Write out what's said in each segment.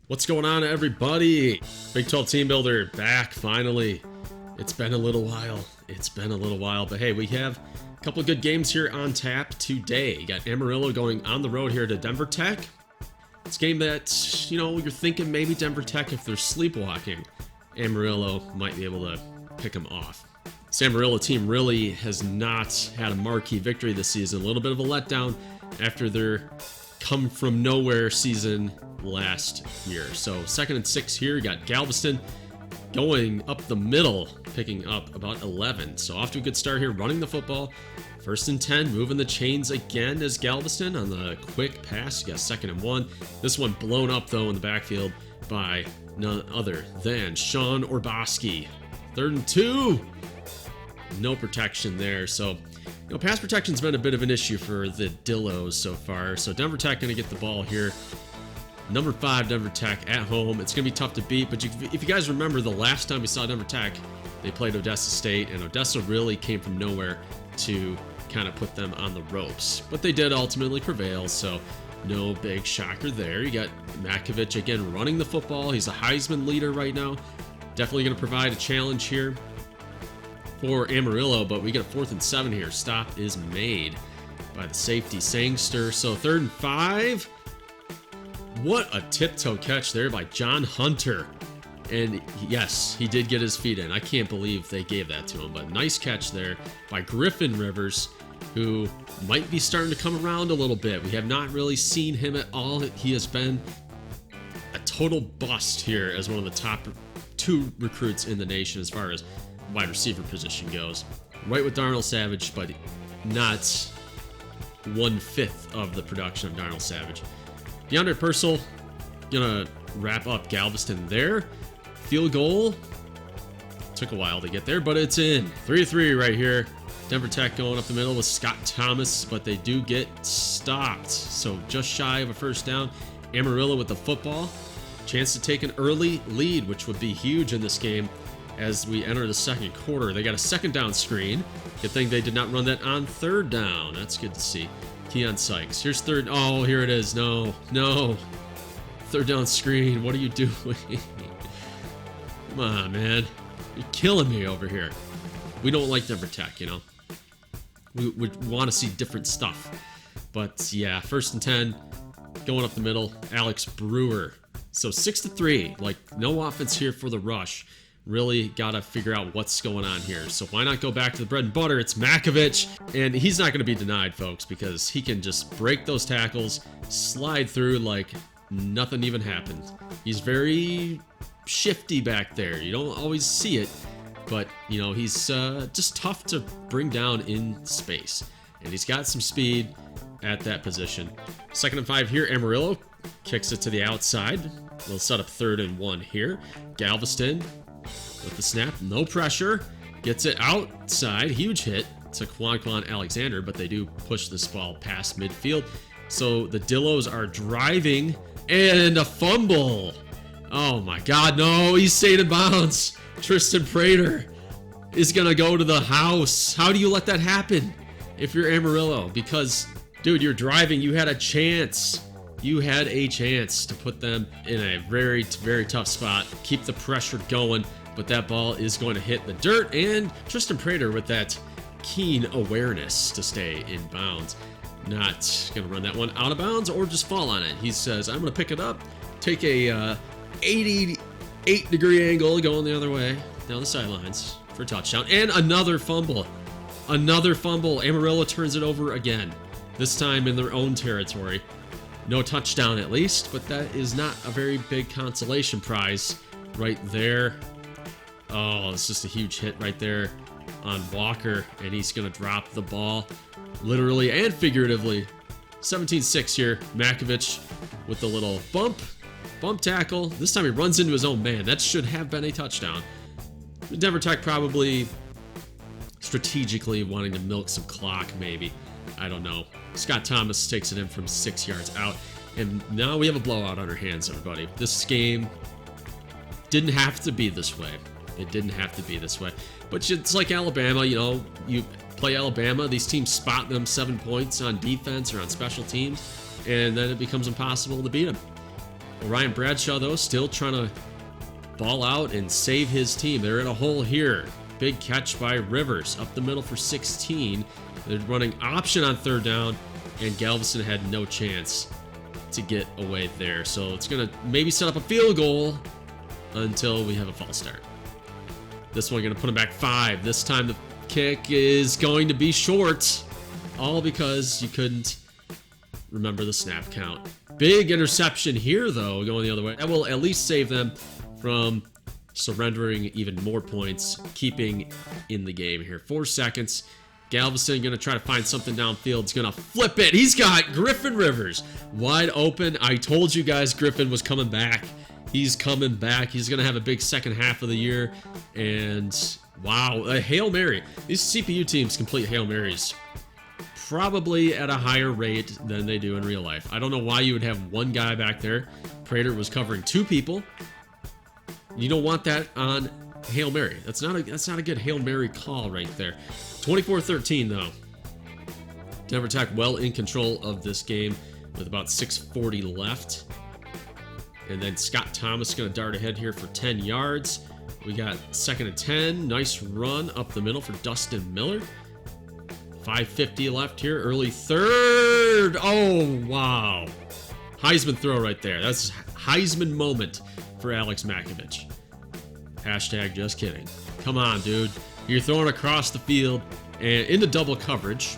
What's going on, everybody? Big 12 Team Builder back finally. It's been a little while. But hey, we have a couple of good games here on tap today. You got Amarillo going on the road here to Denver Tech. It's a game that, you know, you're thinking maybe Denver Tech, if they're sleepwalking, Amarillo might be able to pick them off. This Amarillo team really has not had a marquee victory this season. A little bit of a letdown after their come from nowhere season last year. So 2nd and 6 here. You got Galveston going up the middle, picking up about 11. So off to a good start here, running the football. 1st and 10, moving the chains again as Galveston on the quick pass. You got 2nd and 1. This one blown up though in the backfield by none other than Sean Orboski. 3rd and 2. No protection there. So, you know, pass protection's been a bit of an issue for the Dillos so far. So Denver Tech going to get the ball here. Number 5, Denver Tech at home. It's going to be tough to beat, but if you guys remember the last time we saw Denver Tech, they played Odessa State, and Odessa really came from nowhere to kind of put them on the ropes. But they did ultimately prevail, so no big shocker there. You got Makovich again running the football. He's a Heisman leader right now. Definitely going to provide a challenge here for Amarillo, but we get a 4th and 7 here. Stop is made by the safety Sangster. So 3rd and 5. What a tiptoe catch there by John Hunter. And yes, he did get his feet in. I can't believe they gave that to him, but nice catch there by Griffin Rivers, who might be starting to come around a little bit. We have not really seen him at all. He has been a total bust here as one of the top 2 recruits in the nation as far as wide receiver position goes. Right with Darnell Savage, but not 1/5 of the production of Darnell Savage. DeAndre Purcell gonna wrap up Galveston there. Field goal. Took a while to get there, but it's in. 3-3 right here. Denver Tech going up the middle with Scott Thomas, but they do get stopped. So just shy of a 1st down. Amarillo with the football. Chance to take an early lead, which would be huge in this game as we enter the 2nd quarter. They got a 2nd down screen. Good thing they did not run that on 3rd down. That's good to see. Keon Sykes. Here's 3rd. Oh, here it is. No. 3rd down screen. What are you doing? Come on, man. You're killing me over here. We don't like Denver Tech, you know. We want to see different stuff. But yeah, 1st and 10. Going up the middle. Alex Brewer. So 6-3. Like, no offense here for the rush. Really got to figure out what's going on here. So why not go back to the bread and butter? It's Makovich. And he's not going to be denied, folks, because he can just break those tackles, slide through like nothing even happened. He's very shifty back there. You don't always see it, but, you know, he's just tough to bring down in space. And he's got some speed at that position. 2nd and 5 here. Amarillo kicks it to the outside. We'll set up 3rd and 1 here. Galveston with the snap, no pressure, gets it outside, huge hit to Quan Alexander, but they do push this ball past midfield. So the Dillos are driving, and a fumble. Oh my God, no, he's stayed in bounds. Tristan Prater is gonna go to the house. How do you let that happen if you're Amarillo? Because, dude, you're driving, you had a chance. You had a chance to put them in a very, very tough spot, keep the pressure going, but that ball is going to hit the dirt, and Tristan Prater with that keen awareness to stay in bounds. Not going to run that one out of bounds or just fall on it. He says, I'm going to pick it up, take a 88-degree angle going the other way down the sidelines for a touchdown, and another fumble. Amarillo turns it over again, this time in their own territory. No touchdown at least, but that is not a very big consolation prize right there. Oh, it's just a huge hit right there on Walker, and he's going to drop the ball literally and figuratively. 17-6 here. Makovich with the little bump tackle. This time he runs into his own man. That should have been a touchdown. Denver Tech probably strategically wanting to milk some clock, maybe. I don't know. Scott Thomas takes it in from 6 yards out, and now we have a blowout on our hands, everybody. This game didn't have to be this way. It didn't have to be this way. But it's like Alabama, you know, you play Alabama, these teams spot them 7 points on defense or on special teams, and then it becomes impossible to beat them. Ryan Bradshaw, though, still trying to ball out and save his team. They're in a hole here. Big catch by Rivers up the middle for 16. They're running option on third down, and Galveston had no chance to get away there. So it's going to maybe set up a field goal until we have a false start. This one going to put him back 5. This time the kick is going to be short, all because you couldn't remember the snap count. Big interception here, though, going the other way. That will at least save them from surrendering even more points, keeping in the game here. 4 seconds. Galveston going to try to find something downfield. He's going to flip it. He's got Griffin Rivers wide open. I told you guys Griffin was coming back. He's coming back. He's going to have a big second half of the year. And wow, a Hail Mary. These CPU teams complete Hail Marys probably at a higher rate than they do in real life. I don't know why you would have one guy back there. Prater was covering 2 people. You don't want that on Hail Mary. That's not a good Hail Mary call right there. 24-13 though. Denver Tech well in control of this game with about 6:40 left. And then Scott Thomas going to dart ahead here for 10 yards. We got 2nd and 10. Nice run up the middle for Dustin Miller. 5:50 left here. Early third. Oh, wow. Heisman throw right there. That's Heisman moment for Alex Makovich. Hashtag just kidding. Come on, dude. You're throwing across the field and into double coverage.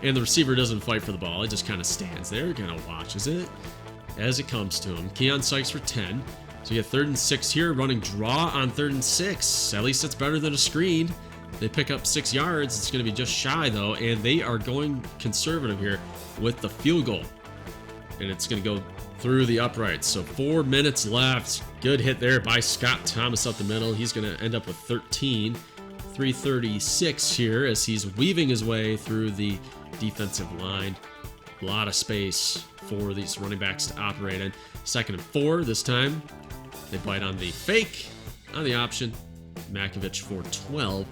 And the receiver doesn't fight for the ball. He just kind of stands there, kind of watches it as it comes to him. Keon Sykes for 10. So you get 3rd and 6 here. Running draw on 3rd and 6. At least it's better than a screen. They pick up 6 yards. It's going to be just shy, though. And they are going conservative here with the field goal. And it's going to go through the uprights. So 4 minutes left. Good hit there by Scott Thomas up the middle. He's going to end up with 13. 3:36 here as he's weaving his way through the defensive line. A lot of space for these running backs to operate in. 2nd and 4 this time. They bite on the fake, on the option. Makovich for 12.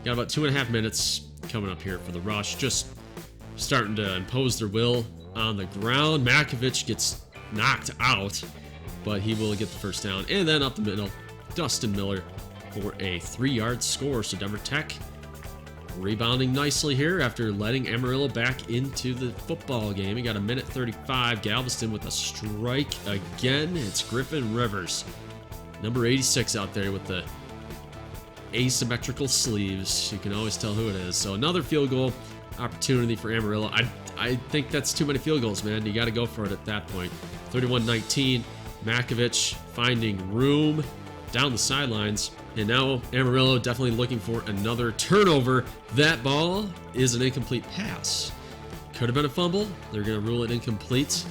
Got about 2.5 minutes coming up here for the rush. Just starting to impose their will on the ground. Makovich gets knocked out, but he will get the first down. And then up the middle, Dustin Miller for a 3-yard score. So Denver Tech rebounding nicely here after letting Amarillo back into the football game. He got 1:35. Galveston with a strike again. It's Griffin Rivers, number 86 out there with the asymmetrical sleeves. You can always tell who it is. So another field goal opportunity for Amarillo. I think that's too many field goals, man. You got to go for it at that point. 31-19. Makovich finding room down the sidelines. And now Amarillo definitely looking for another turnover. That ball is an incomplete pass. Could have been a fumble. They're going to rule it incomplete.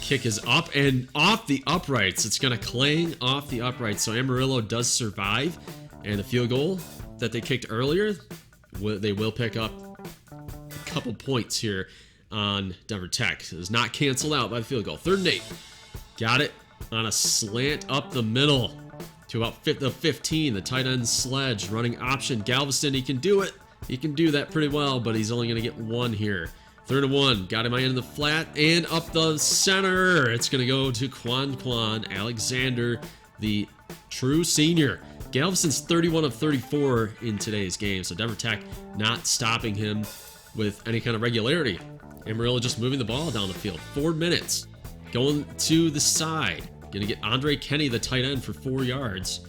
Kick is up and off the uprights. It's going to clang off the uprights. So Amarillo does survive. And the field goal that they kicked earlier, they will pick up a couple points here on Denver Tech. It is not canceled out by the field goal. 3rd and 8. Got it on a slant up the middle to about the 15. The tight end Sledge running option. Galveston, he can do it. He can do that pretty well, but he's only going to get 1 here. 3rd and 1. Got him in the flat and up the center. It's going to go to Quan Alexander, the true senior. Galveston's 31 of 34 in today's game, so Denver Tech not stopping him with any kind of regularity. Amarillo just moving the ball down the field. 4 minutes. Going to the side. Going to get Andre Kenny, the tight end, for 4 yards.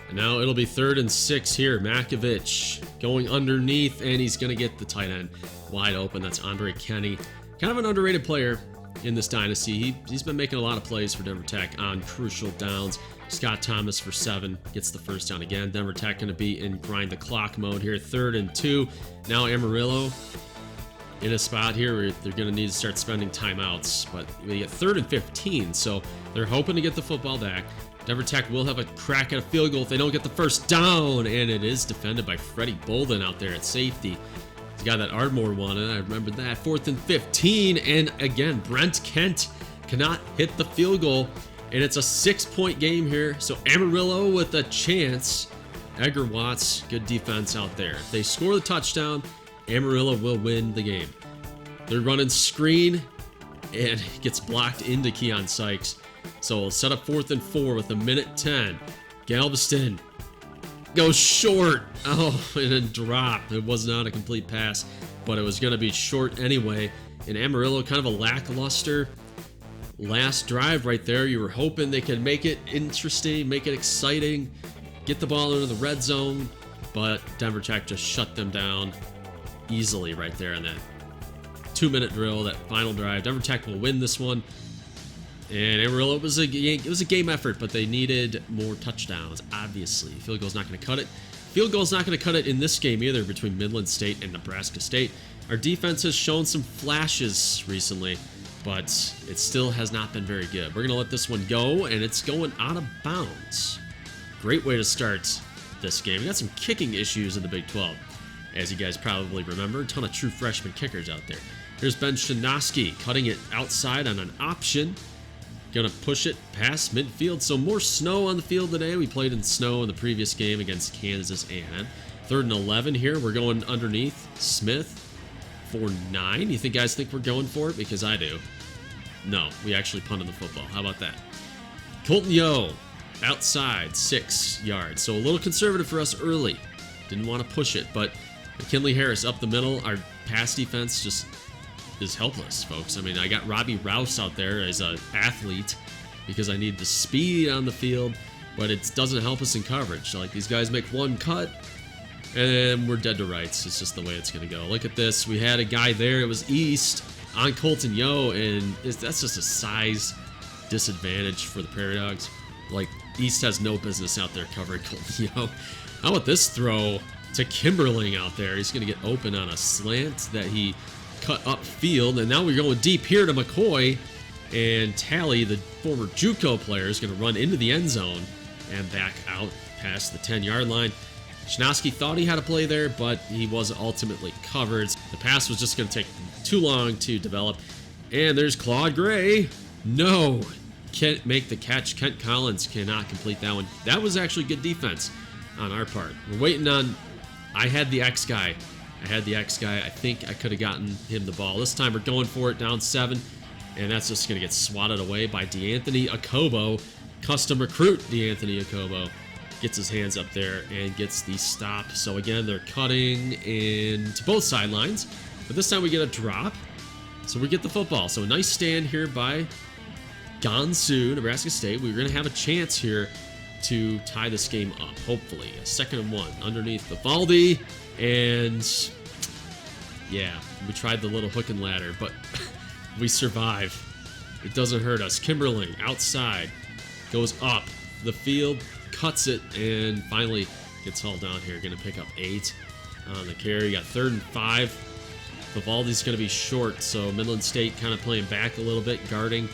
And now it'll be 3rd and 6 here. Makovich going underneath, and he's going to get the tight end wide open. That's Andre Kenny. Kind of an underrated player in this dynasty. He's been making a lot of plays for Denver Tech on crucial downs. Scott Thomas for 7 gets the first down again. Denver Tech going to be in grind the clock mode here. 3rd and 2. Now Amarillo in a spot here where they're going to need to start spending timeouts, but they get 3rd and 15, so they're hoping to get the football back. Denver Tech will have a crack at a field goal if they don't get the first down, and it is defended by Freddie Bolden out there at safety. He's got that Ardmore one, and I remember that. 4th and 15, and again, Brent Kent cannot hit the field goal, and it's a 6-point game here, so Amarillo with a chance. Edgar Watts, good defense out there. If they score the touchdown, Amarillo will win the game. They're running screen. and gets blocked into Keon Sykes. So we'll set up 4th and 4 with 1:10. Galveston goes short. Oh, and then drop. It was not a complete pass, but it was going to be short anyway. And Amarillo, kind of a lackluster last drive right there. You were hoping they could make it interesting, make it exciting, get the ball into the red zone, but Denver Tech just shut them down easily right there in that 2-minute drill, that final drive. Denver Tech will win this one. And Amarillo, it was a game effort, but they needed more touchdowns, obviously. Field goal's not going to cut it. Field goal's not going to cut it in this game either between Midland State and Nebraska State. Our defense has shown some flashes recently, but it still has not been very good. We're going to let this one go, and it's going out of bounds. Great way to start this game. We got some kicking issues in the Big 12, as you guys probably remember. A ton of true freshman kickers out there. Here's Ben Shanoski cutting it outside on an option. Gonna push it past midfield. So more snow on the field today. We played in snow in the previous game against Kansas A&M. 3rd and 11 here. We're going underneath Smith for 9. You guys think we're going for it? Because I do. No, we actually punted the football. How about that? Colton Yo outside 6 yards. So a little conservative for us early. Didn't want to push it, but McKinley Harris up the middle. Our pass defense just is helpless, folks. I mean, I got Robbie Rouse out there as an athlete because I need the speed on the field, but it doesn't help us in coverage. So, like, these guys make one cut, and we're dead to rights. It's just the way it's going to go. Look at this. We had a guy there. It was East on Colton Yo, and that's just a size disadvantage for the Prairie Dogs. Like, East has no business out there covering Colton Yo. How about this throw to Kimberling out there? He's going to get open on a slant that he cut upfield, and now we're going deep here to McCoy, and Talley, the former JUCO player, is going to run into the end zone and back out past the 10-yard line. Shanoski thought he had a play there, but he was ultimately covered. The pass was just going to take too long to develop, and there's Claude Gray. No, can't make the catch. Kent Collins cannot complete that one. That was actually good defense on our part. We're waiting on... I had the X guy. I think I could have gotten him the ball. This time we're going for it, down 7, and that's just going to get swatted away by DeAnthony Akobo. Custom recruit DeAnthony Akobo gets his hands up there and gets the stop. So again, they're cutting into both sidelines, but this time we get a drop, so we get the football. So a nice stand here by Gansu, Nebraska State. We're going to have a chance here to tie this game up, hopefully. A 2nd and 1 underneath Vivaldi. And yeah, we tried the little hook and ladder, but we survive. It doesn't hurt us. Kimberling outside, goes up the field, cuts it, and finally gets hauled down here. Going to pick up 8 on the carry. Got 3rd and 5. Vivaldi's going to be short, so Midland State kind of playing back a little bit, guarding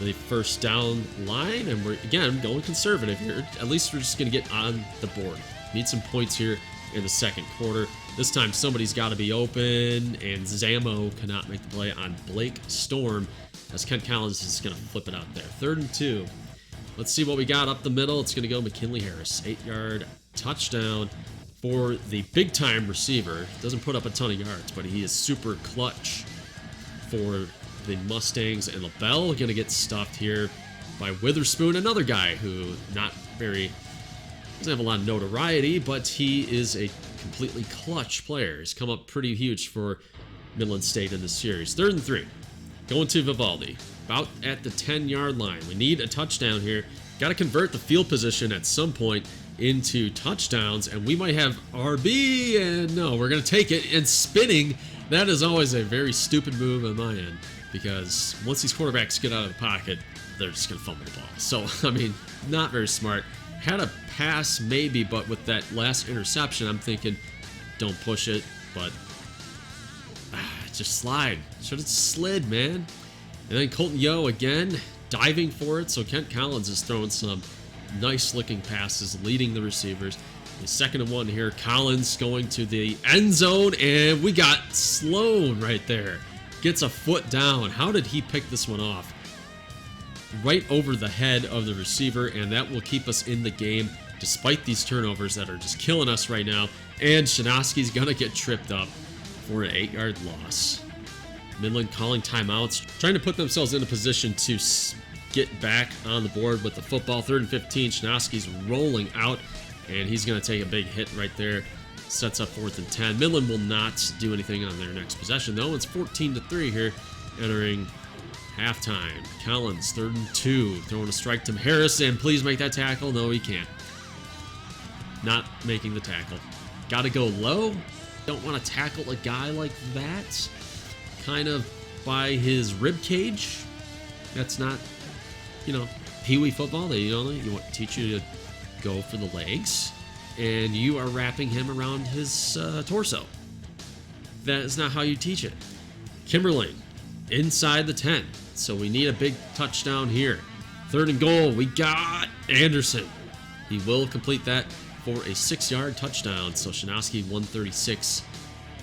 the first down line, and we're again going conservative here. At least we're just going to get on the board. Need some points here in the second quarter. This time somebody's got to be open, and Zammo cannot make the play on Blake Storm as Kent Collins is going to flip it out there. 3rd and 2. Let's see what we got up the middle. It's going to go McKinley Harris. 8-yard touchdown for the big-time receiver. Doesn't put up a ton of yards, but he is super clutch for the Mustangs. And LaBelle going to get stuffed here by Witherspoon, another guy who doesn't have a lot of notoriety, but he is a completely clutch player. He's come up pretty huge for Midland State in this series. 3rd and 3. Going to Vivaldi. About at the 10-yard line. We need a touchdown here. Got to convert the field position at some point into touchdowns, and we might have RB, and no, we're going to take it. And spinning, that is always a very stupid move on my end, because once these quarterbacks get out of the pocket, they're just going to fumble the ball. So, I mean, not very smart. Had a pass maybe, but with that last interception, I'm thinking, don't push it, but just slide. Should have slid, man. And then Colton Yo again, diving for it, so Kent Collins is throwing some nice-looking passes, leading the receivers. The 2nd and 1 here, Collins going to the end zone, and we got Sloan right there. Gets a foot down. How did he pick this one off? Right over the head of the receiver, and that will keep us in the game despite these turnovers that are just killing us right now. And Shanoski's gonna get tripped up for an 8-yard loss. Midland calling timeouts, trying to put themselves in a position to get back on the board with the football. 3rd and 15. Schnowski's rolling out, and he's going to take a big hit right there. Sets up 4th and 10. Midland will not do anything on their next possession, though. It's 14-3 here, entering halftime. Collins, 3rd and 2. Throwing a strike to Harris, and please make that tackle. No, he can't. Not making the tackle. Got to go low. Don't want to tackle a guy like that. Kind of by his rib cage. That's not, you know, pee-wee football. They teach you to go for the legs, and you are wrapping him around his torso. That is not how you teach it. Kimberling inside the 10, so we need a big touchdown here. 3rd and goal. We got Anderson. He will complete that for a 6-yard touchdown. So Schnowski 136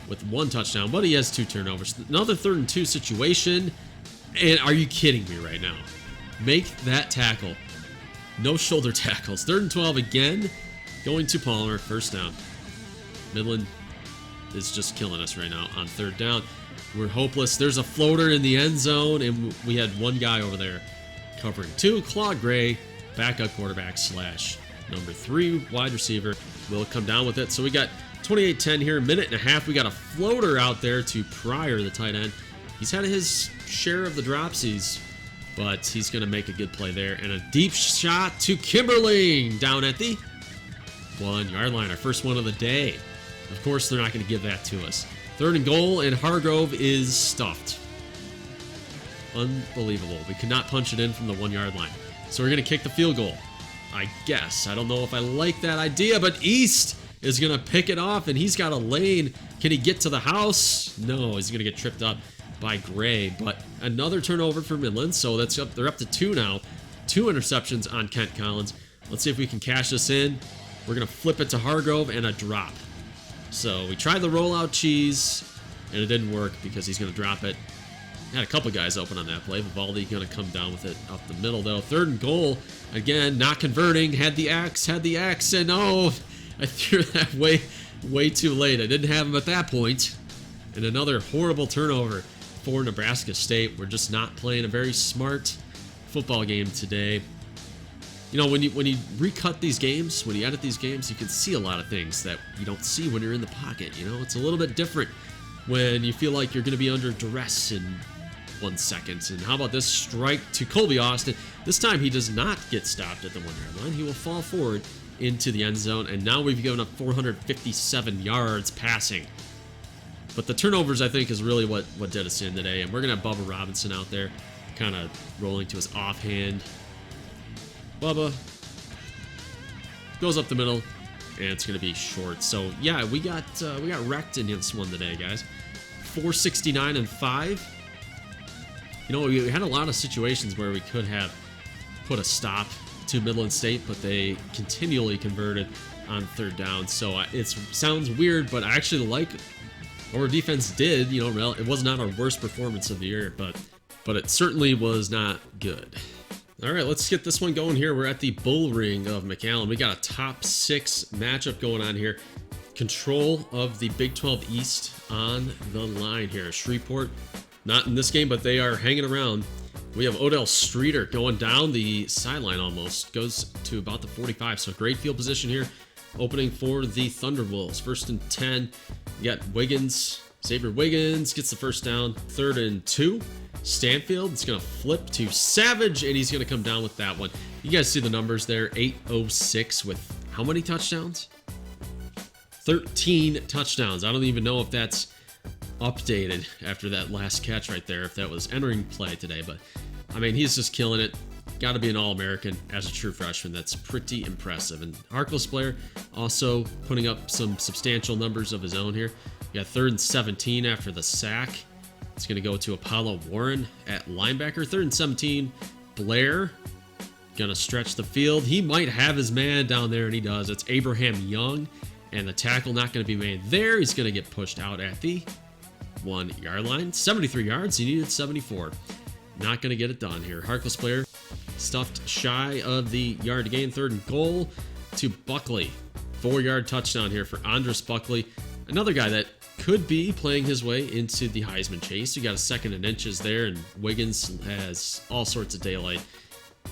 with 1 touchdown, but he has 2 turnovers. Another 3rd and 2 situation. And are you kidding me right now? Make that tackle. No shoulder tackles. 3rd and 12 again. Going to Palmer. 1st down. Midland is just killing us right now on 3rd down. We're hopeless. There's a floater in the end zone, and we had one guy over there covering 2. Claude Gray, backup quarterback / number 3 wide receiver, will come down with it. So we got 28-10 here, 1.5 minutes. We got a floater out there to Pryor, the tight end. He's had his share of the dropsies, but he's going to make a good play there. And a deep shot to Kimberling down at the 1-yard line, our first one of the day. Of course, they're not going to give that to us. 3rd and goal, and Hargrove is stuffed. Unbelievable. We could not punch it in from the 1-yard line. So we're going to kick the field goal, I guess. I don't know if I like that idea, but East is going to pick it off, and he's got a lane. Can he get to the house? No, he's going to get tripped up by Gray. But another turnover for Midland, so that's up. They're up to 2 now. 2 interceptions on Kent Collins. Let's see if we can cash this in. We're going to flip it to Hargrove and a drop. So we tried the rollout cheese, and it didn't work because he's going to drop it. Had a couple guys open on that play. Vivaldi going to come down with it up the middle, though. 3rd and goal. Again, not converting. Had the axe, and oh, I threw that way too late. I didn't have him at that point. And another horrible turnover for Nebraska State. We're just not playing a very smart football game today. You know, when you recut these games, when you edit these games, you can see a lot of things that you don't see when you're in the pocket. You know, it's a little bit different when you feel like you're going to be under duress in 1 second. And how about this strike to Colby Austin? This time he does not get stopped at the 1-yard line. He will fall forward into the end zone, and now we've given up 457 yards passing. But the turnovers, I think, is really what did us in today. And we're going to have Bubba Robinson out there kind of rolling to his offhand. Bubba goes up the middle, and it's going to be short. So, yeah, we got wrecked in this one today, guys. 469-5. You know, we had a lot of situations where we could have put a stop to Midland State, but they continually converted on 3rd down. So it sounds weird, but I actually like what our defense did. You know, it was not our worst performance of the year, but it certainly was not good. All right, let's get this one going here. We're at the Bull Ring of McAllen. We got a top 6 matchup going on here. Control of the Big 12 East on the line here. Shreveport, not in this game, but they are hanging around. We have Odell Streeter going down the sideline almost. Goes to about the 45, so great field position here. Opening for the Thunderwolves. 1st and 10. You got Wiggins. Xavier Wiggins gets the 1st down. 3rd and 2. Stanfield is going to flip to Savage, and he's going to come down with that one. You guys see the numbers there. 806 with how many touchdowns? 13 touchdowns. I don't even know if that's updated after that last catch right there, if that was entering play today. But, I mean, he's just killing it. Got to be an All-American as a true freshman. That's pretty impressive. And Harkless player also putting up some substantial numbers of his own here. You got 3rd and 17 after the sack. It's going to go to Apollo Warren at linebacker. 3rd and 17. Blair going to stretch the field. He might have his man down there, and he does. It's Abraham Young, and the tackle not going to be made there. He's going to get pushed out at the 1-yard line. 73 yards. He needed 74. Not going to get it done here. Harkless player stuffed shy of the yard to gain. 3rd and goal to Buckley. 4-yard touchdown here for Andres Buckley. Another guy that could be playing his way into the Heisman chase. You got a second and inches there, and Wiggins has all sorts of daylight.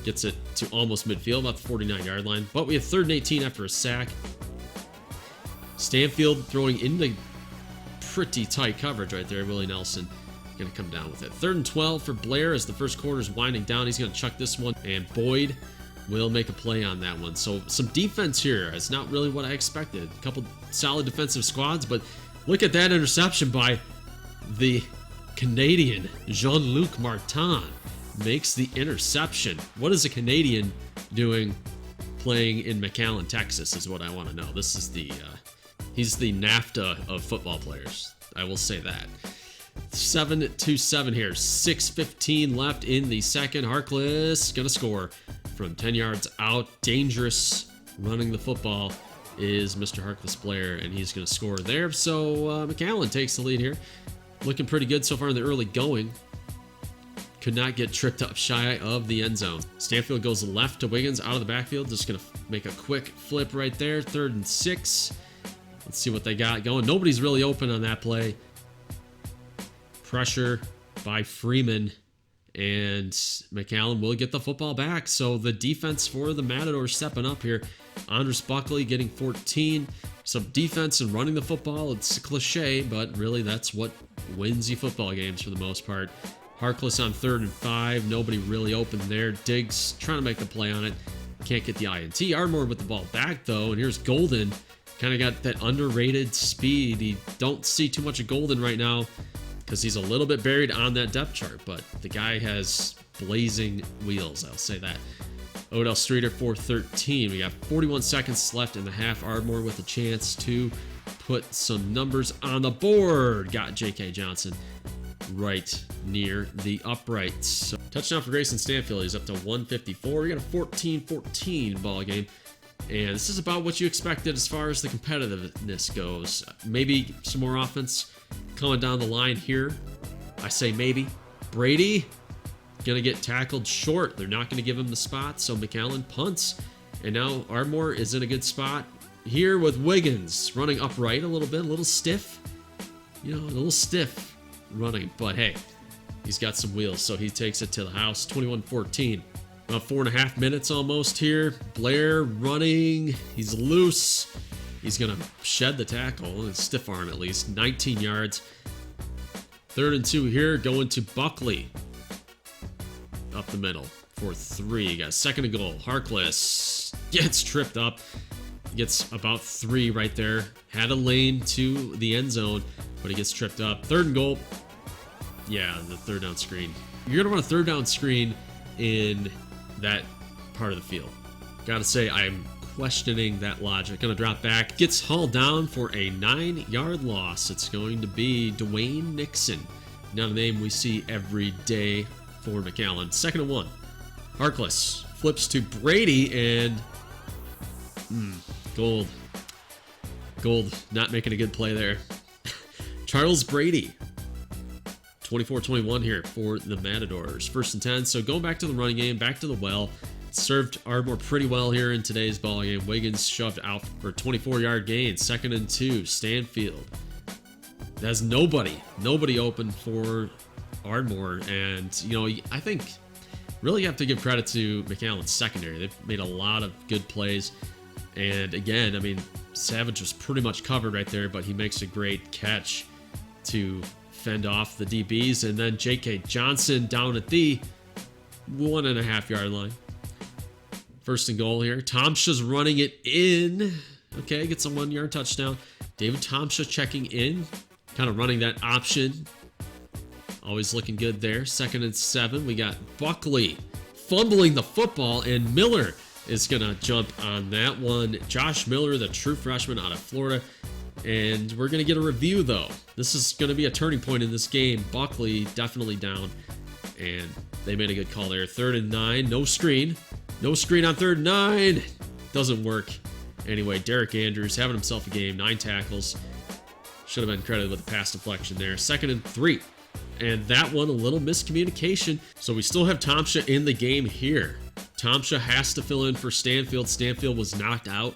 Gets it to almost midfield, about the 49-yard line. But we have 3rd and 18 after a sack. Stanfield throwing into pretty tight coverage right there. Willie Nelson going to come down with it. 3rd and 12 for Blair as the first quarter is winding down. He's going to chuck this one, and Boyd will make a play on that one. So some defense here. It's not really what I expected. A couple solid defensive squads, but look at that interception by the Canadian Jean-Luc Martin. Makes the interception. What is a Canadian doing playing in McAllen, Texas is what I want to know. This is the he's the NAFTA of football players. I will say that. 7-7 here. 6:15 left in the second. Harkless gonna score from 10 yards out. Dangerous running the football is Mr. Harkless Blair, and he's gonna score there. So McAllen takes the lead here. Looking pretty good so far in the early going. Could not get tripped up shy of the end zone. Stanfield goes left to Wiggins out of the backfield. Just going to make a quick flip right there. 3rd and 6. Let's see what they got going. Nobody's really open on that play. Pressure by Freeman. And McAllen will get the football back. So the defense for the Matadors stepping up here. Andres Buckley getting 14. Some defense and running the football. It's a cliche, but really that's what wins you football games for the most part. Harkless on 3rd and 5. Nobody really open there. Diggs trying to make the play on it. Can't get the INT. Ardmore with the ball back, though. And here's Golden. Kind of got that underrated speed. You don't see too much of Golden right now because he's a little bit buried on that depth chart. But the guy has blazing wheels, I'll say that. Odell Streeter for 13. We got 41 seconds left in the half. Ardmore with a chance to put some numbers on the board. Got J.K. Johnson right near the uprights. So, touchdown for Grayson Stanfield. He's up to 154. We got a 14-14 ball game. And this is about what you expected as far as the competitiveness goes. Maybe some more offense coming down the line here. I say maybe. Brady gonna get tackled short. They're not gonna give him the spot, so McAllen punts. And now Ardmore is in a good spot here with Wiggins running upright a little bit, a little stiff. You know, a little stiff running, but hey, he's got some wheels, so he takes it to the house. 21-14. About 4.5 minutes almost here. Blair running. He's loose. He's going to shed the tackle, and stiff arm at least. 19 yards. 3rd and 2 here, going to Buckley. Up the middle for 3. Got 2nd and goal. Harkless gets tripped up. Gets about 3 right there. Had a lane to the end zone, but he gets tripped up. 3rd and goal. Yeah, the 3rd down screen. You're going to run a 3rd down screen in that part of the field. Gotta say, I'm questioning that logic. Gonna drop back. Gets hauled down for a 9-yard loss. It's going to be Dwayne Nixon. Not a name we see every day for McAllen. 2nd and 1. Harkless flips to Brady, and Gold not making a good play there. Charles Brady. 24-21 here for the Matadors. 1st and 10. So going back to the running game, back to the well. Served Ardmore pretty well here in today's ball game. Wiggins shoved out for a 24-yard gain. 2nd and 2. Stanfield. There's nobody open for Ardmore. And, you know, I think really you have to give credit to McAllen's secondary. They've made a lot of good plays. And again, I mean, Savage was pretty much covered right there, but he makes a great catch to fend off the DBs. And then J.K. Johnson down at the 1.5-yard line. 1st and goal here. Tomsha's running it in. Okay, gets a 1-yard touchdown. David Tomsha checking in. Kind of running that option. Always looking good there. 2nd and 7. We got Buckley fumbling the football, and Miller is going to jump on that one. Josh Miller, the true freshman out of Florida. And we're going to get a review, though. This is going to be a turning point in this game. Buckley definitely down, and they made a good call there. 3rd and 9. No screen. No screen on 3rd and 9. Doesn't work. Anyway, Derek Andrews having himself a game. 9 tackles. Should have been credited with a pass deflection there. 2nd and 3. And that one, a little miscommunication. So we still have Tomsha in the game here. Tomsha has to fill in for Stanfield. Stanfield was knocked out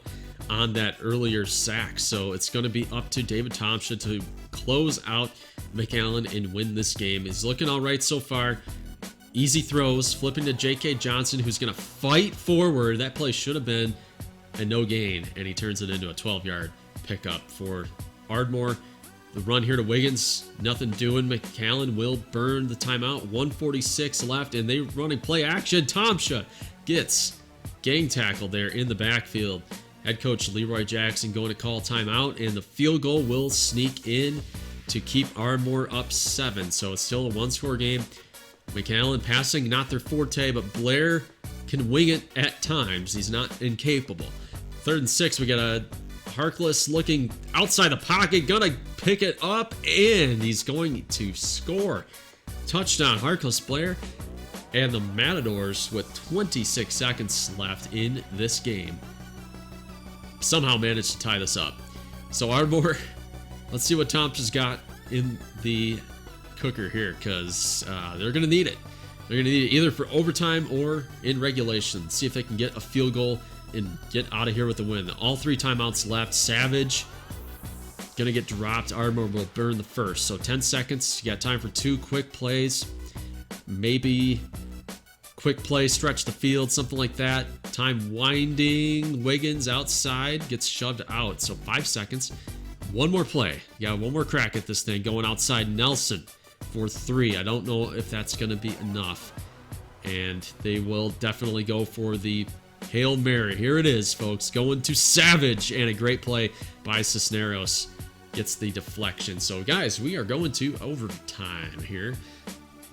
on that earlier sack. So it's going to be up to David Tomsha to close out McAllen and win this game. He's looking all right so far. Easy throws, flipping to J.K. Johnson, who's going to fight forward. That play should have been a no gain, and he turns it into a 12-yard pickup for Ardmore. The run here to Wiggins, nothing doing. McAllen will burn the timeout. 1:46 left, and they running play action. Tomsha gets gang tackled there in the backfield. Head coach Leroy Jackson going to call timeout, and the field goal will sneak in to keep Ardmore up 7. So it's still a one-score game. McAllen passing, not their forte, but Blair can wing it at times. He's not incapable. 3rd and 6, we got a Harkless looking outside the pocket, gonna pick it up, and he's going to score. Touchdown, Harkless Blair. And the Matadors, with 26 seconds left in this game, somehow managed to tie this up. So Ardmore, let's see what Tomsha's got in the cooker here, because they're going to need it. They're going to need it either for overtime or in regulation. See if they can get a field goal and get out of here with a win. All 3 timeouts left. Savage going to get dropped. Ardmore will burn the first. So 10 seconds. You got time for 2 quick plays. Maybe quick play, stretch the field, something like that. Time winding. Wiggins outside, gets shoved out. So 5 seconds. One more play. Yeah, one more crack at this thing. Going outside, Nelson for 3. I don't know if that's going to be enough. And they will definitely go for the Hail Mary. Here it is, folks. Going to Savage, and a great play by Cisneros gets the deflection. So, guys, we are going to overtime here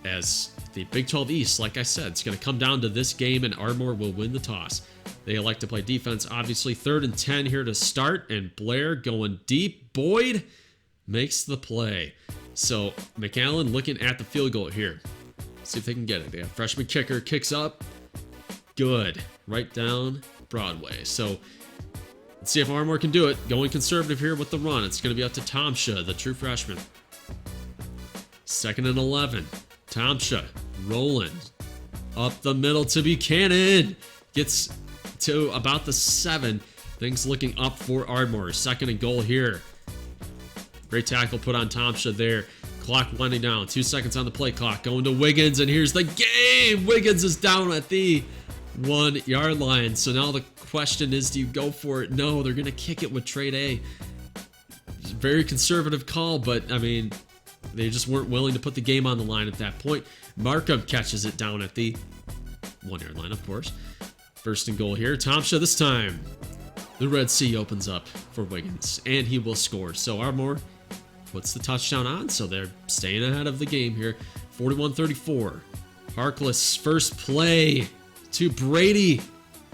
as the Big 12 East, like I said, it's going to come down to this game, and Ardmore will win the toss. They elect to play defense, obviously. 3rd and 10 here to start, and Blair going deep. Boyd makes the play. So McAllen looking at the field goal here. See if they can get it. They have freshman kicker, kicks up. Good. Right down Broadway. So let's see if Ardmore can do it. Going conservative here with the run. It's going to be up to Tomsha, the true freshman. 2nd and 11. Tomsha rolling up the middle to Buchanan. Gets to about the 7. Things looking up for Ardmore. 2nd and goal here. Great tackle put on Tomsha there. Clock winding down. 2 seconds on the play clock. Going to Wiggins, and here's the game. Wiggins is down at the 1-yard line. So now the question is, do you go for it? No, they're going to kick it with trade A. Very conservative call, but I mean, they just weren't willing to put the game on the line at that point. Markham catches it down at the 1-yard line, of course. 1st and goal here. Tomsha this time. The Red Sea opens up for Wiggins, and he will score. So Ardmore puts the touchdown on, so they're staying ahead of the game here. 41-34. Harkless first play to Brady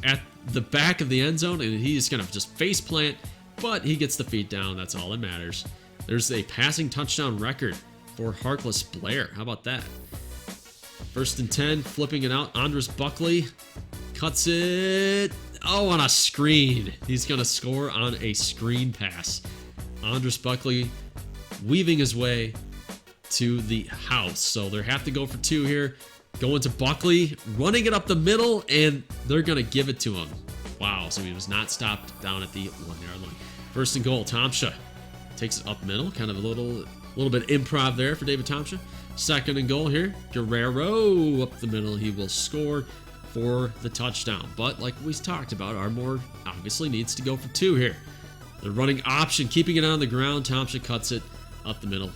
at the back of the end zone, and he's going to just face plant, but he gets the feet down. That's all that matters. There's a passing touchdown record for Harkless Blair. How about that? 1st and 10, flipping it out. Andres Buckley cuts it. Oh, on a screen. He's going to score on a screen pass. Andres Buckley weaving his way to the house. So they have to go for 2 here. Going to Buckley, running it up the middle, and they're going to give it to him. Wow, so he was not stopped down at the 1-yard line. 1st and goal, Tomsha takes it up middle. Kind of a little bit improv there for David Tomsha. 2nd and goal here. Guerrero up the middle. He will score for the touchdown. But like we talked about, Ardmore obviously needs to go for 2 here. The running option, keeping it on the ground. Tomsha cuts it up the middle.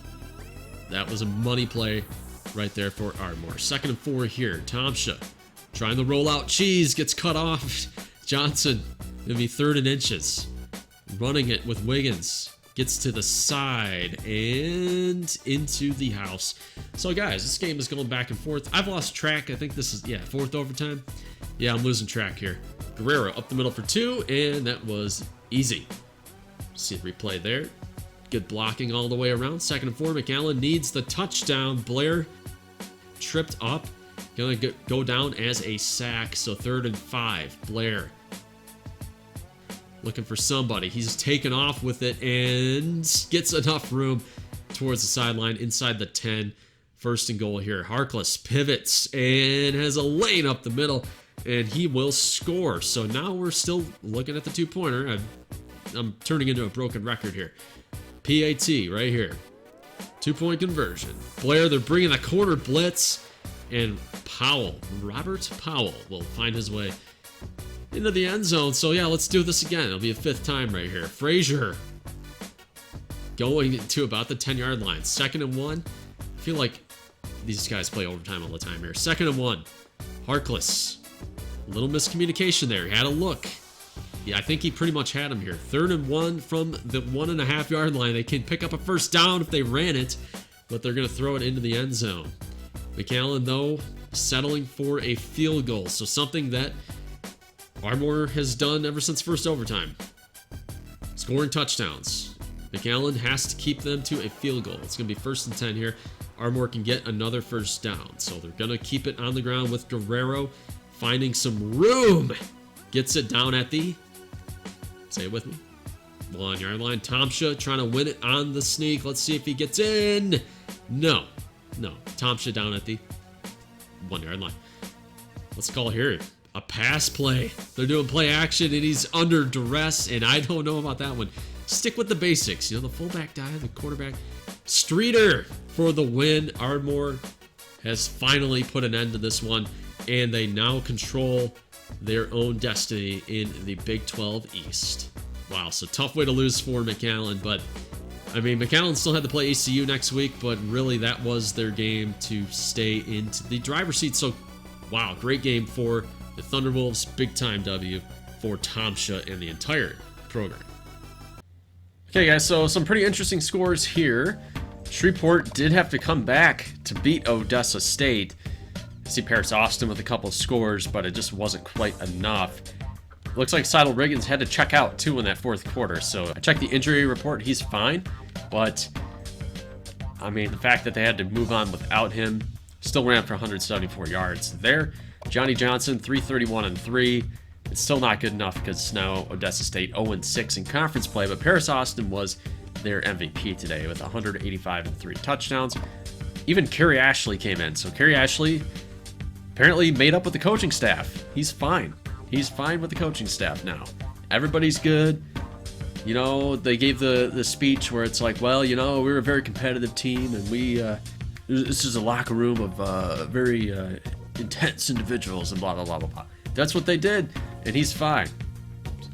That was a money play right there for Ardmore. 2nd and 4 here. Tomsha trying the rollout. Cheese gets cut off. Johnson, it'll be 3rd and inches. Running it with Wiggins. Gets to the side and into the house. So guys, this game is going back and forth. I've lost track. I think this is, 4th overtime. Yeah, I'm losing track here. Guerrero up the middle for 2, and that was easy. See the replay there. Good blocking all the way around. 2nd and 4, McAllen needs the touchdown. Blair tripped up. Gonna go down as a sack. So 3rd and 5, Blair looking for somebody. He's taken off with it and gets enough room towards the sideline inside the 10. 1st and goal here. Harkless pivots and has a lane up the middle, and he will score. So now we're still looking at the 2-pointer. I'm turning into a broken record here. PAT right here. 2-point conversion. Blair, they're bringing a corner blitz. And Powell, Robert Powell, will find his way into the end zone. So yeah, let's do this again. It'll be a 5th time right here. Frazier going to about the 10-yard line. 2nd and 1. I feel like these guys play overtime all the time here. 2nd and 1. Harkless. A little miscommunication there. He had a look. Yeah, I think he pretty much had him here. 3rd and 1 from the 1.5-yard line. They can pick up a 1st down if they ran it, but they're going to throw it into the end zone. McAllen, though, settling for a field goal. So something that Ardmore has done ever since first overtime. Scoring touchdowns. McAllen has to keep them to a field goal. It's going to be 1st and 10 here. Ardmore can get another 1st down. So they're going to keep it on the ground with Guerrero finding some room. Gets it down at the, say it with me, 1-yard line. Tomsha trying to win it on the sneak. Let's see if he gets in. No. Tomsha down at the 1-yard line. Let's call here a pass play. They're doing play action, and he's under duress, and I don't know about that one. Stick with the basics. You know, the fullback dive, the quarterback. Streeter for the win. Ardmore has finally put an end to this one, and they now control their own destiny in the Big 12 East. Wow, so tough way to lose for McAllen, but I mean, McAllen still had to play ACU next week, but really that was their game to stay into the driver's seat. So, wow, great game for the Thunderwolves. Big time W for Tomsha and the entire program. Okay, guys, so some pretty interesting scores here. Shreveport did have to come back to beat Odessa State. See Paris Austin with a couple of scores, but it just wasn't quite enough. Looks like Seidel Riggins had to check out too in that 4th quarter. So I checked the injury report. He's fine. But, I mean, the fact that they had to move on without him, still ran for 174 yards there. Johnny Johnson, 331 and 3. It's still not good enough because now Odessa State 0-6 in conference play. But Paris Austin was their MVP today with 185 and 3 touchdowns. Even Kerry Ashley came in. So Kerry Ashley apparently made up with the coaching staff. He's fine. He's fine with the coaching staff now. Everybody's good. You know, they gave the speech where it's like, well, you know, we're a very competitive team, and this is a locker room of very intense individuals, and blah, blah, blah, blah, blah. That's what they did, and he's fine.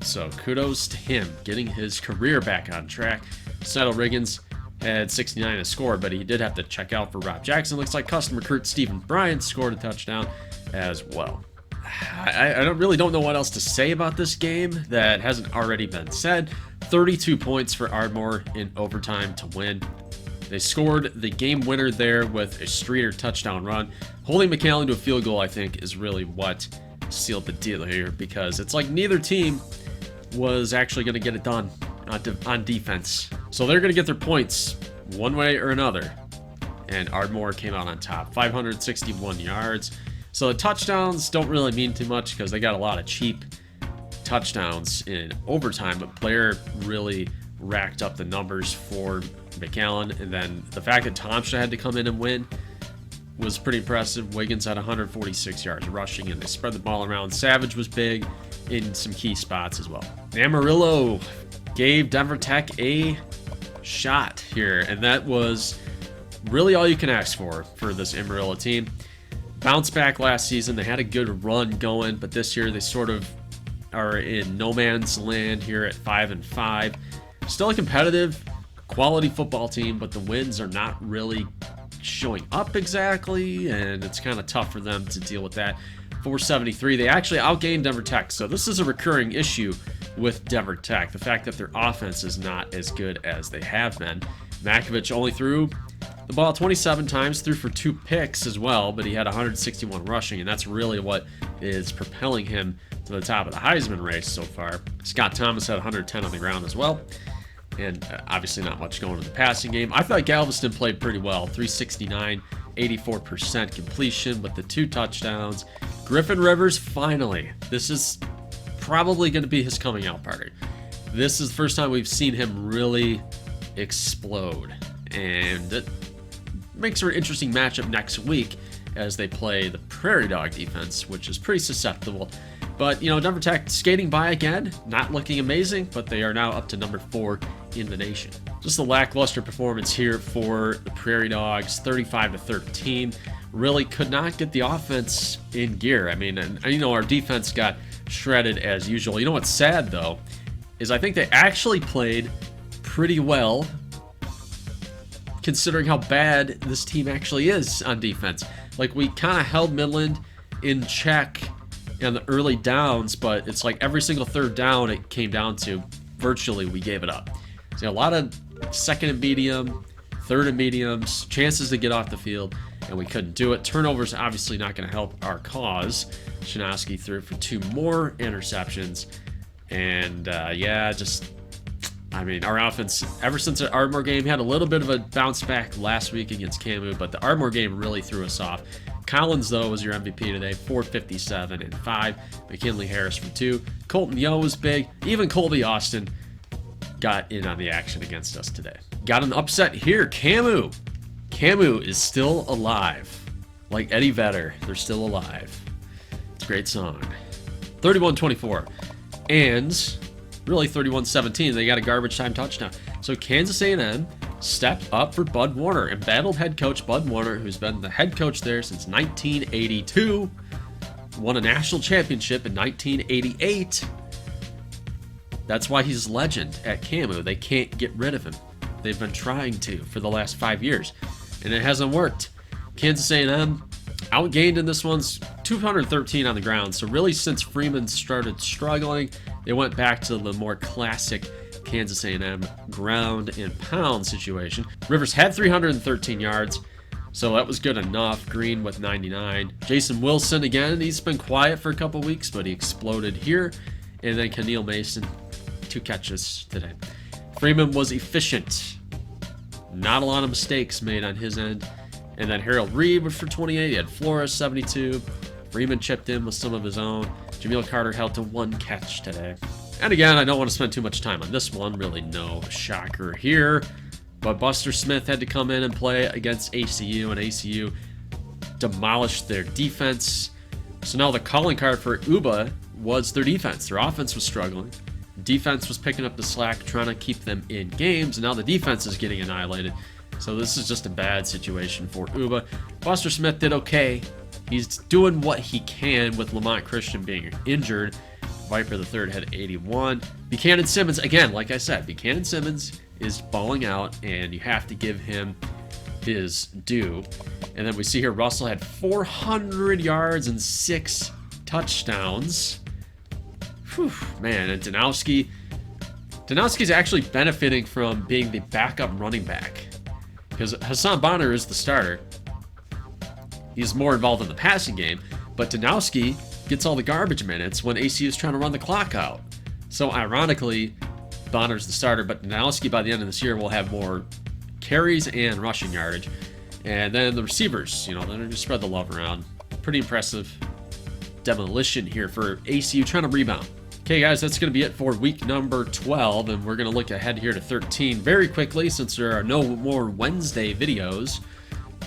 So kudos to him getting his career back on track. Seidel Riggins had 69 to score, but he did have to check out for Rob Jackson. Looks like custom recruit Stephen Bryant scored a touchdown as well. I really don't know what else to say about this game that hasn't already been said. 32 points for Ardmore in overtime to win. They scored the game winner there with a Streeter touchdown run. Holding McAllen to a field goal, I think, is really what sealed the deal here, because it's like neither team was actually going to get it done on defense. So they're going to get their points one way or another. And Ardmore came out on top, 561 yards. So the touchdowns don't really mean too much because they got a lot of cheap touchdowns in overtime, but Blair really racked up the numbers for McAllen. And then the fact that Tomsha had to come in and win was pretty impressive. Wiggins had 146 yards rushing, and they spread the ball around. Savage was big in some key spots as well. Amarillo gave Denver Tech a shot here, and that was really all you can ask for this Amarillo team. Bounced back last season. They had a good run going, but this year they sort of are in no man's land here at 5-5. Still a competitive, quality football team, but the wins are not really showing up exactly, and it's kind of tough for them to deal with that. 473. They actually outgained Denver Tech, so this is a recurring issue with Denver Tech. The fact that their offense is not as good as they have been. Makovich only threw the ball 27 times, threw for 2 picks as well, but he had 161 rushing, and that's really what is propelling him to the top of the Heisman race so far. Scott Thomas had 110 on the ground as well, and obviously not much going in the passing game. I thought Galveston played pretty well, 369, 84% completion with the 2 touchdowns. Griffin Rivers, finally, this is probably going to be his coming out party. This is the first time we've seen him really explode, and it makes for an interesting matchup next week as they play the Prairie Dog defense, which is pretty susceptible. But, you know, Denver Tech skating by again, not looking amazing, but they are now up to number 4 in the nation. Just a lackluster performance here for the Prairie Dogs, 35-13. Really could not get the offense in gear. I mean, and you know, our defense got shredded as usual. You know what's sad, though, is I think they actually played pretty well considering how bad this team actually is on defense. Like, we kind of held Midland in check on the early downs, but it's like every single third down it came down to, virtually we gave it up. So a lot of second and medium, third and mediums, chances to get off the field, and we couldn't do it. Turnovers obviously not going to help our cause. Shinowski threw for 2 more interceptions, and yeah, just, I mean, our offense, ever since the Ardmore game, had a little bit of a bounce back last week against Camu, but the Ardmore game really threw us off. Collins, though, was your MVP today, 457 and 5. McKinley Harris for 2. Colton Yo was big. Even Colby Austin got in on the action against us today. Got an upset here. Camu. Camu is still alive. Like Eddie Vedder, they're still alive. It's a great song. 31-24. And really 31-17. They got a garbage time touchdown. So Kansas A&M stepped up for Bud Warner and battled head coach Bud Warner, who's been the head coach there since 1982. Won a national championship in 1988. That's why he's legend at Camu. They can't get rid of him. They've been trying to for the last 5 years, and it hasn't worked. Kansas A&M outgained in this one's 213 on the ground. So really, since Freeman started struggling, they went back to the more classic Kansas A&M ground and pound situation. Rivers had 313 yards, so that was good enough. Green with 99. Jason Wilson, again, he's been quiet for a couple weeks, but he exploded here. And then Keneal Mason, 2 catches today. Freeman was efficient. Not a lot of mistakes made on his end. And then Harold Reed was for 28. He had Flores, 72. Freeman chipped in with some of his own. Jameel Carter held to 1 catch today. And again, I don't want to spend too much time on this one. Really no shocker here. But Buster Smith had to come in and play against ACU, and ACU demolished their defense. So now the calling card for UBA was their defense. Their offense was struggling. Defense was picking up the slack, trying to keep them in games, and now the defense is getting annihilated. So this is just a bad situation for UBA. Buster Smith did okay. He's doing what he can with Lamont Christian being injured. Viper the third had 81. Buchanan Simmons, again, like I said, Buchanan Simmons is balling out, and you have to give him his due. And then we see here Russell had 400 yards and 6 touchdowns. Whew, man, and Danowski's actually benefiting from being the backup running back, because Hassan Bonner is the starter. He's more involved in the passing game, but Danowski gets all the garbage minutes when ACU is trying to run the clock out. So ironically, Bonner's the starter, but Danowski by the end of this year will have more carries and rushing yardage. And then the receivers, you know, they're just spread the love around. Pretty impressive demolition here for ACU trying to rebound. Okay, guys, that's going to be it for week number 12, and we're going to look ahead here to 13 very quickly since there are no more Wednesday videos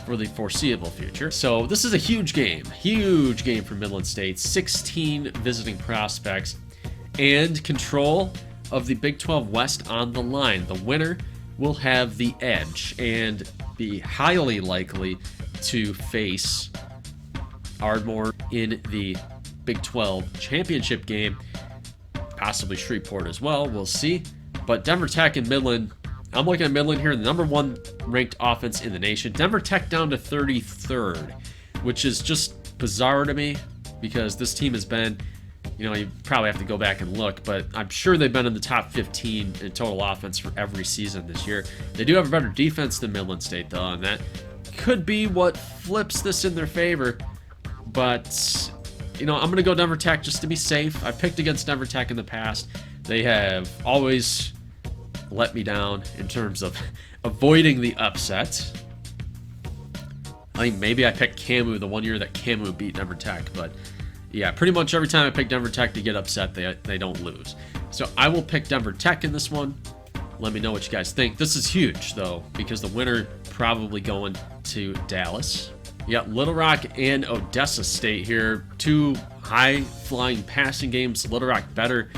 for the foreseeable future. So this is a huge game for Midland State. 16 visiting prospects and control of the Big 12 West on the line. The winner will have the edge and be highly likely to face Ardmore in the Big 12 championship game, possibly Shreveport as well. We'll see. But Denver Tech and Midland, I'm looking at Midland here, the number 1 ranked offense in the nation. Denver Tech down to 33rd, which is just bizarre to me because this team has been, you know, you probably have to go back and look, but I'm sure they've been in the top 15 in total offense for every season this year. They do have a better defense than Midland State, though, and that could be what flips this in their favor. But, you know, I'm going to go Denver Tech just to be safe. I picked against Denver Tech in the past. They have always let me down in terms of avoiding the upset. I think maybe I picked Camu the one year that Camu beat Denver Tech, but yeah, pretty much every time I pick Denver Tech to get upset, they don't lose. So I will pick Denver Tech in this one. Let me know what you guys think. This is huge, though, because the winner probably going to Dallas. You got Little Rock and Odessa State here. Two high-flying passing games. Little Rock better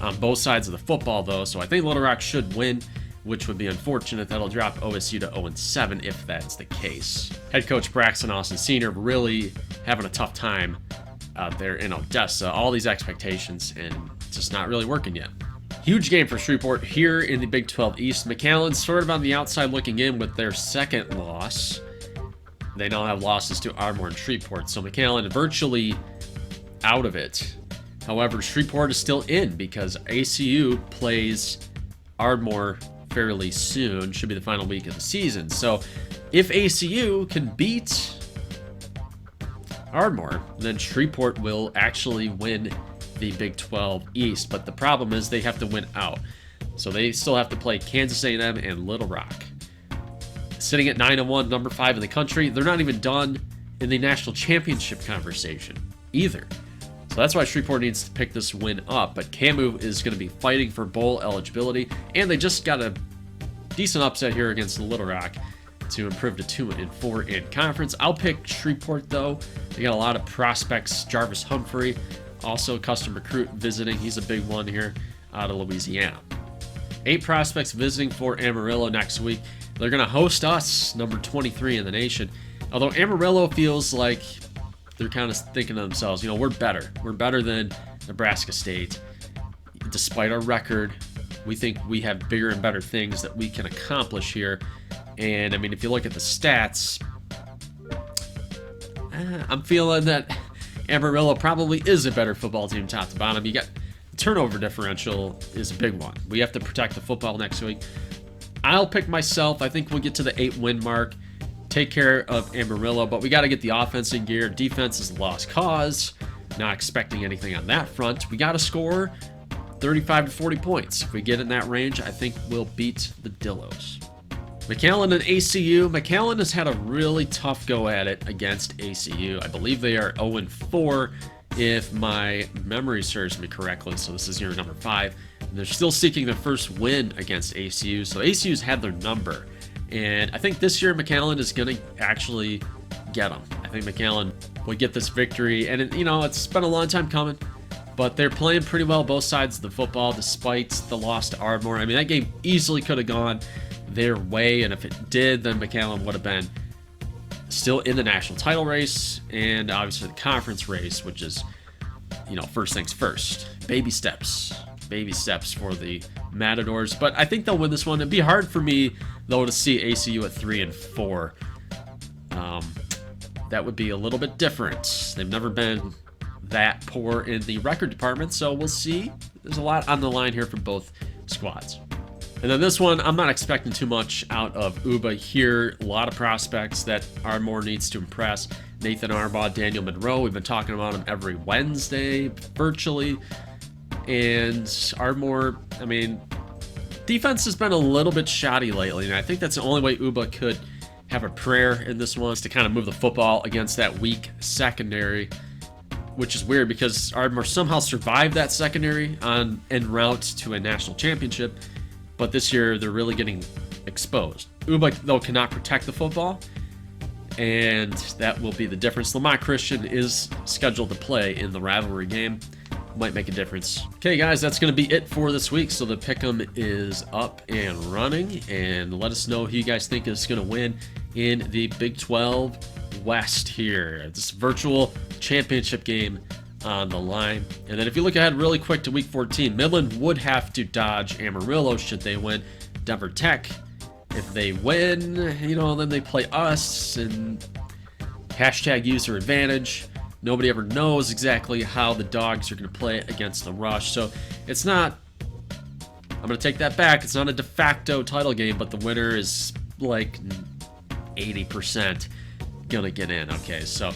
on both sides of the football, though, so I think Little Rock should win, which would be unfortunate. That'll drop OSU to 0-7 if that's the case. Head coach Braxton Austin Sr. really having a tough time out there in Odessa. All these expectations and just not really working yet. Huge game for Shreveport here in the Big 12 East. McAllen sort of on the outside looking in with their second loss. They now have losses to Ardmore and Shreveport, so McAllen virtually out of it. However, Shreveport is still in because ACU plays Ardmore fairly soon. Should be the final week of the season. So if ACU can beat Ardmore, then Shreveport will actually win the Big 12 East. But the problem is they have to win out. So they still have to play Kansas A&M and Little Rock. Sitting at 9-1, number 5 in the country. They're not even done in the national championship conversation either. So that's why Shreveport needs to pick this win up. But Camu is going to be fighting for bowl eligibility. And they just got a decent upset here against Little Rock to improve to 2-4 in conference. I'll pick Shreveport, though. They got a lot of prospects. Jarvis Humphrey, also custom recruit visiting. He's a big one here out of Louisiana. 8 prospects visiting for Amarillo next week. They're going to host us, number 23 in the nation. Although Amarillo feels like they're kind of thinking to themselves, you know, we're better. We're better than Nebraska State. Despite our record, we think we have bigger and better things that we can accomplish here. And, I mean, if you look at the stats, I'm feeling that Amarillo probably is a better football team top to bottom. You got the turnover differential is a big one. We have to protect the football next week. I'll pick myself. I think we'll get to the 8-win mark. Take care of Amarillo, but we got to get the offense in gear. Defense is a lost cause. Not expecting anything on that front. We got to score 35 to 40 points. If we get in that range, I think we'll beat the Dillos. McAllen and ACU. McAllen has had a really tough go at it against ACU. I believe they are 0-4 if my memory serves me correctly. So this is year number 5. And they're still seeking their first win against ACU. So ACU's had their number. And I think this year McAllen is going to actually get them. I think McAllen will get this victory. And, you know, it's been a long time coming. But they're playing pretty well both sides of the football despite the loss to Ardmore. I mean, that game easily could have gone their way. And if it did, then McAllen would have been still in the national title race. And obviously the conference race, which is, you know, first things first. Baby steps. Baby steps for the Matadors. But I think they'll win this one. It'd be hard for me, though, to see ACU at 3-4. That would be a little bit different. They've never been that poor in the record department, so we'll see. There's a lot on the line here for both squads. And then this one, I'm not expecting too much out of UBA here. A lot of prospects that Ardmore needs to impress. Nathan Arbaugh, Daniel Monroe. We've been talking about him every Wednesday, virtually. And Ardmore, I mean, defense has been a little bit shoddy lately, and I think that's the only way UBA could have a prayer in this one, is to kind of move the football against that weak secondary, which is weird because Ardmore somehow survived that secondary en route to a national championship, but this year they're really getting exposed. UBA, though, cannot protect the football, and that will be the difference. Lamont Christian is scheduled to play in the rivalry game. Might make a difference. Okay, guys, that's going to be it for this week. So the pick'em is up and running, and let us know who you guys think is going to win in the Big 12 West here. This virtual championship game on the line. And then if you look ahead really quick to Week 14, Midland would have to dodge Amarillo should they win. Denver Tech, if they win, you know, then they play us, and hashtag user advantage. Nobody ever knows exactly how the Dogs are going to play against the Rush. So it's not, I'm going to take that back. It's not a de facto title game, but the winner is like 80% going to get in. Okay, so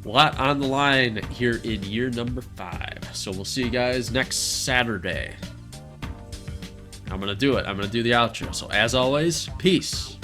a lot on the line here in year number 5. So we'll see you guys next Saturday. I'm going to do it. I'm going to do the outro. So as always, peace.